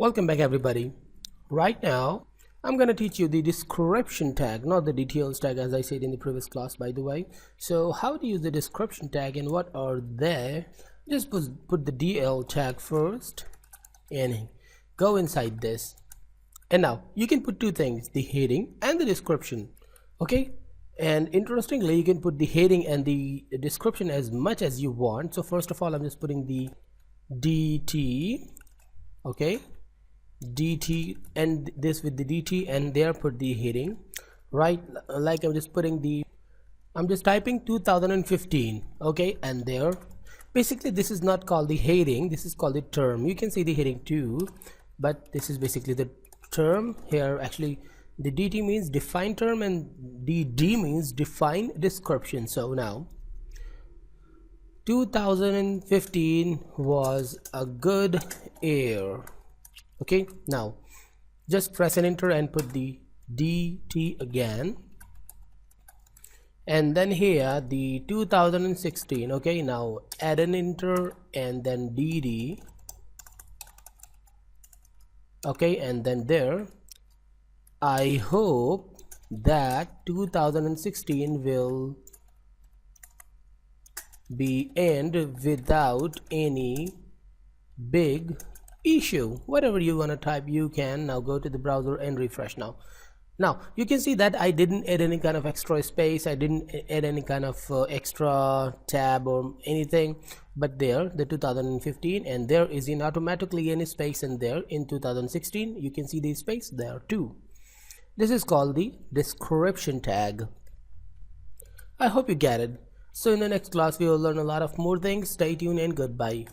Welcome back everybody. Right now I'm gonna teach you the description tag, not the details tag, as I said in the previous class, by the way. So how to use the description tag and what are they? Just put the DL tag first and go inside this, and now you can put two things, the heading and the description. Okay, and interestingly you can put the heading and the description as much as you want. So first of all I'm just putting the DT, okay, DT, and this with the DT, and there put the heading, right? Like I'm just typing 2015, okay, and there basically this is not called the heading, this is called the term. You can see the heading too, but this is basically the term here. Actually the DT means define term and DD means define description. So now 2015 was a good year. Okay, now just press an enter and put the DT again, and then here the 2016. okay, now add an enter and then DD, okay, and then there. I hope that 2016 will be end without any big issue. Whatever you want to type you can. Now go to the browser and refresh. Now you can see that I didn't add any kind of extra space, I didn't add any kind of extra tab or anything, but there the 2015, and there isn't automatically any space in there. In 2016 you can see the space there too. This is called the description tag. I hope you get it. So in the next class we will learn a lot of more things. Stay tuned and goodbye.